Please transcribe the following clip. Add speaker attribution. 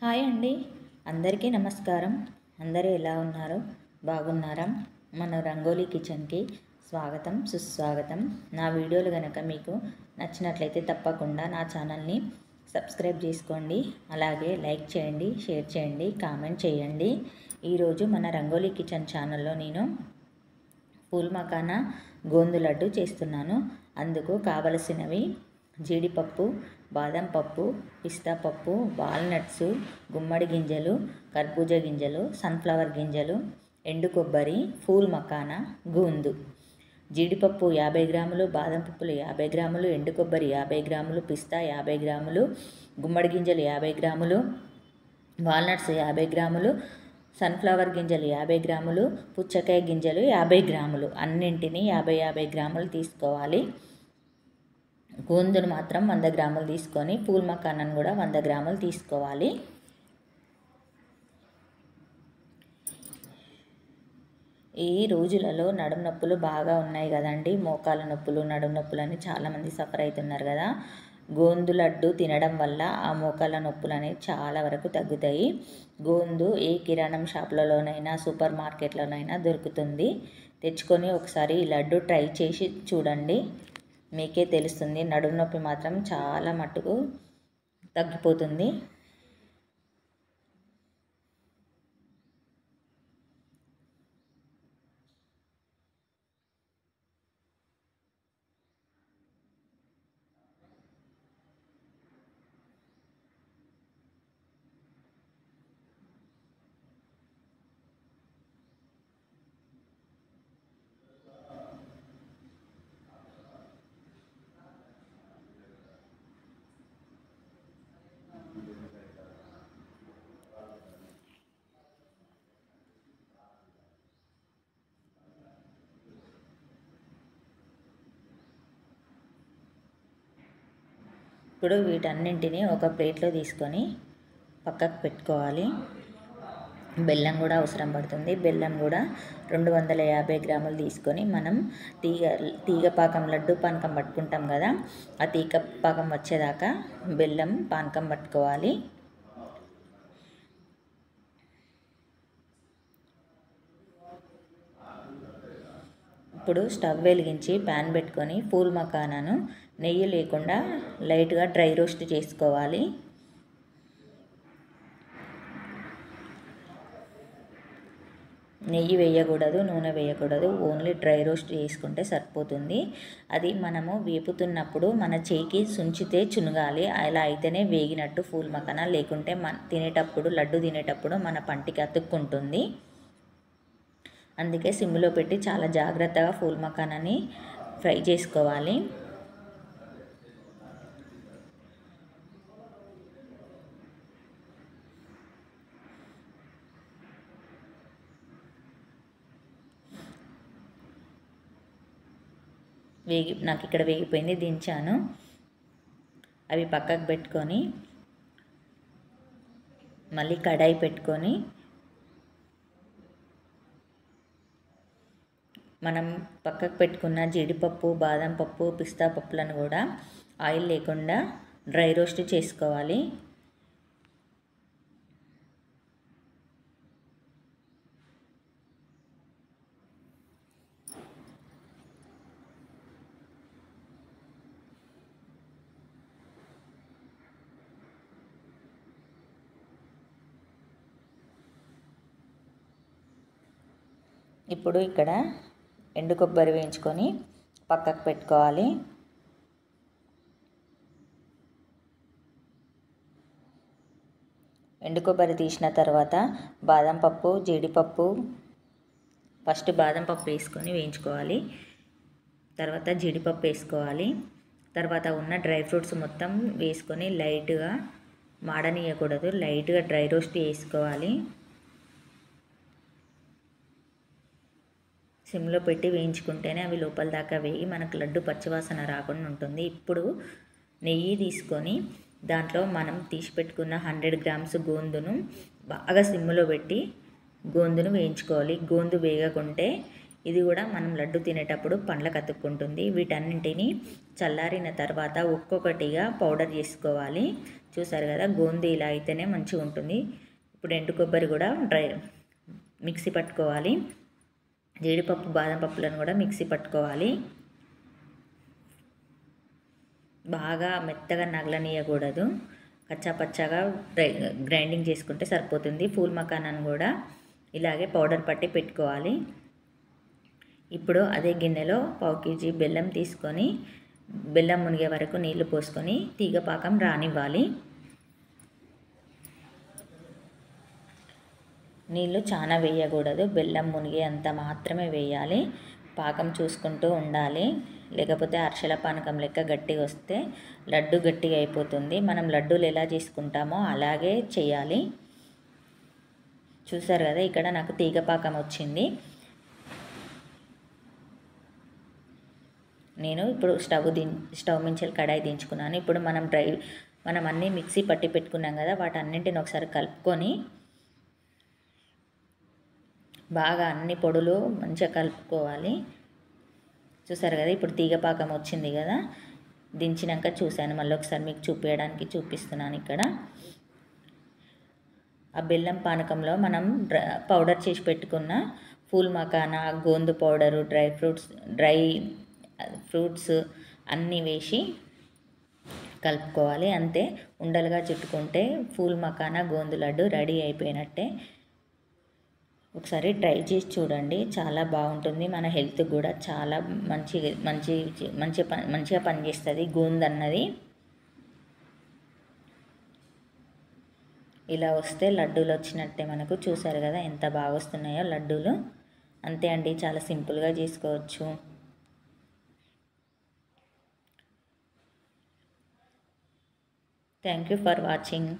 Speaker 1: Hi అండి, అందరికీ నమస్కారం. అందరూ ఎలా ఉన్నారు? బాగున్నారా? మన రంగోలీ కిచెన్కి స్వాగతం, సుస్వాగతం. నా వీడియోలు కనుక మీకు నచ్చినట్లయితే తప్పకుండా నా ఛానల్ని సబ్స్క్రైబ్ చేసుకోండి. అలాగే లైక్ చేయండి, షేర్ చేయండి, కామెంట్ చేయండి. ఈరోజు మన రంగోలీ కిచెన్ ఛానల్లో నేను పూల్ మకానా గోందు లడ్డు చేస్తున్నాను. అందుకు కావలసినవి జీడిపప్పు, బాదం పప్పు, పిస్తా పప్పు, వాల్నట్స్, గుమ్మడి గింజలు, కర్బూజా గింజలు, సన్ఫ్లవర్ గింజలు, ఎండు కొబ్బరి, పూల్ మకానా గోందు. జీడిపప్పు 50 గ్రాములు, బాదం పప్పులు 50 గ్రాములు, ఎండు కొబ్బరి 50 గ్రాములు, పిస్తా 50 గ్రాములు, గుమ్మడి గింజలు 50 గ్రాములు, వాల్నట్స్ 50 గ్రాములు, సన్ఫ్లవర్ గింజలు 50 గ్రాములు, పుచ్చకాయ గింజలు 50 గ్రాములు. అన్నింటినీ 50 గ్రాములు తీసుకోవాలి. గోందును మాత్రం 100 గ్రాములు తీసుకొని పూల్ మకానాను కూడా 100 గ్రాములు తీసుకోవాలి. ఈ రోజులలో నడుము నొప్పులు బాగా ఉన్నాయి కదండి. మోకాల నొప్పులు, నడుము నొప్పులు అని చాలామంది సఫర్ అవుతున్నారు కదా. గోందు లడ్డు తినడం వల్ల ఆ మోకాల నొప్పులు అనేవి చాలా వరకు తగ్గుతాయి. గోందు ఏ కిరాణం షాప్లలోనైనా, సూపర్ మార్కెట్లోనైనా దొరుకుతుంది. తెచ్చుకొని ఒకసారి ఈ లడ్డు ట్రై చేసి చూడండి, మీకే తెలుస్తుంది. నడుము నొప్పి మాత్రం చాలా మట్టుకు తగ్గిపోతుంది. ఇప్పుడు వీటన్నింటినీ ఒక ప్లేట్లో తీసుకొని పక్కకు పెట్టుకోవాలి. బెల్లం కూడా అవసరం పడుతుంది. బెల్లం కూడా 250 గ్రాములు తీసుకొని మనం తీగ పాకం లడ్డు పానకం పట్టుకుంటాం కదా, ఆ తీగ పాకం వచ్చేదాకా బెల్లం పానకం పట్టుకోవాలి. ఇప్పుడు స్టవ్ వెలిగించి ప్యాన్ పెట్టుకొని పూల్ మకానాను నెయ్యి లేకుండా లైట్గా డ్రై రోస్ట్ చేసుకోవాలి. నెయ్యి వేయకూడదు, నూనె వేయకూడదు, ఓన్లీ డ్రై రోస్ట్ చేసుకుంటే సరిపోతుంది. అది మనము వేపుతున్నప్పుడు మన చేయికి సుంచితే చునగాలి. అలా అయితేనే వేగినట్టు పూల్ మకానా. లేకుంటే లడ్డు తినేటప్పుడు మన పంటికి అతుక్కుంటుంది. అందుకే సిమ్లో పెట్టి చాలా జాగ్రత్తగా పూల్ మకానాని ఫ్రై చేసుకోవాలి. నాకు ఇక్కడ వేగిపోయింది, దించాను. అవి పక్కకు పెట్టుకొని మళ్ళీ కడాయి పెట్టుకొని మనం పక్కకు పెట్టుకున్న జీడిపప్పు, బాదం పప్పు, పిస్తా పప్పులను కూడా ఆయిల్ లేకుండా డ్రై రోస్ట్ చేసుకోవాలి. ఇప్పుడు ఇక్కడ ఎండు కొబ్బరి వేయించుకొని పక్కకు పెట్టుకోవాలి. ఎండు కొబ్బరి తీసిన తర్వాత బాదం పప్పు, జీడిపప్పు, ఫస్ట్ బాదం పప్పు వేసుకొని వేయించుకోవాలి. తర్వాత జీడిపప్పు వేసుకోవాలి. తర్వాత ఉన్న డ్రై ఫ్రూట్స్ మొత్తం వేసుకొని లైట్గా మాడనీయకూడదు, లైట్గా డ్రై రోస్ట్ చేసుకోవాలి. సిమ్లో పెట్టి వేయించుకుంటేనే అవి లోపల దాకా వేగి మనకు లడ్డు పచ్చివాసన రాకుండా ఉంటుంది. ఇప్పుడు నెయ్యి తీసుకొని దాంట్లో మనం తీసి పెట్టుకున్న 100 గ్రామ్స్ గోందును బాగా సిమ్లో పెట్టి గోందును వేయించుకోవాలి. గోందు వేగకుంటే ఇది కూడా మనం లడ్డు తినేటప్పుడు పండ్లకు అతుక్కుంటుంది. వీటన్నింటినీ చల్లారిన తర్వాత ఒక్కొక్కటిగా పౌడర్ చేసుకోవాలి. చూసారు కదా, గోంది ఇలా అయితేనే మంచిగా ఉంటుంది. ఇప్పుడు ఎండు కొబ్బరి కూడా మిక్సీ పట్టుకోవాలి. జీడిపప్పు బాదం పప్పులను కూడా మిక్సీ పట్టుకోవాలి. బాగా మెత్తగా నగలనీయకూడదు, కచ్చాపచ్చాగా గ్రైండింగ్ చేసుకుంటే సరిపోతుంది. ఫూల్ మకానాన్ని కూడా ఇలాగే పౌడర్ పట్టి పెట్టుకోవాలి. ఇప్పుడు అదే గిన్నెలో 1/2 kg బెల్లం తీసుకొని బెల్లం మునిగే వరకు నీళ్లు పోసుకొని తీగపాకం రానివ్వాలి. నీళ్ళు చాలా వేయకూడదు, బెల్లం మునిగే అంత మాత్రమే వేయాలి. పాకం చూసుకుంటూ ఉండాలి, లేకపోతే అరిసెల పానకం లెక్క గట్టిగా వస్తే లడ్డు గట్టిగా అయిపోతుంది. మనం లడ్డూలు ఎలా చేసుకుంటామో అలాగే చేయాలి. చూసారు కదా, ఇక్కడ నాకు తీగపాకం వచ్చింది. నేను ఇప్పుడు స్టవ్ మించి కడాయి దించుకున్నాను. ఇప్పుడు మనం అన్నీ మిక్సీ పట్టి పెట్టుకున్నాం కదా, వాటన్నింటిని ఒకసారి కలుపుకొని బాగా అన్ని పొడులు మంచిగా కలుపుకోవాలి. చూసారు కదా, ఇప్పుడు తీగపాకం వచ్చింది కదా, దించినాక చూశాను, మళ్ళీ ఒకసారి మీకు చూపిస్తున్నాను. ఇక్కడ ఆ బెల్లం పానకంలో మనం పౌడర్ చేసి పెట్టుకున్న phool makhana, gond powder, dry fruits అన్నీ వేసి కలుపుకోవాలి. అంతే, ఉండలుగా చుట్టుకుంటే ఫూల్ మకానా గోందు లడ్డు రెడీ అయిపోయినట్టే. ఒకసారి ట్రై చేసి చూడండి, చాలా బాగుంటుంది. మన హెల్త్ కూడా చాలా మంచిగా పనిచేస్తుంది గోందు అన్నది. ఇలా వస్తే లడ్డూలు వచ్చినట్టే మనకు. చూసారు కదా ఎంత బాగా వస్తున్నాయో లడ్డూలు. అంతే అండి, చాలా సింపుల్గా చేసుకోవచ్చు. Thank you for watching.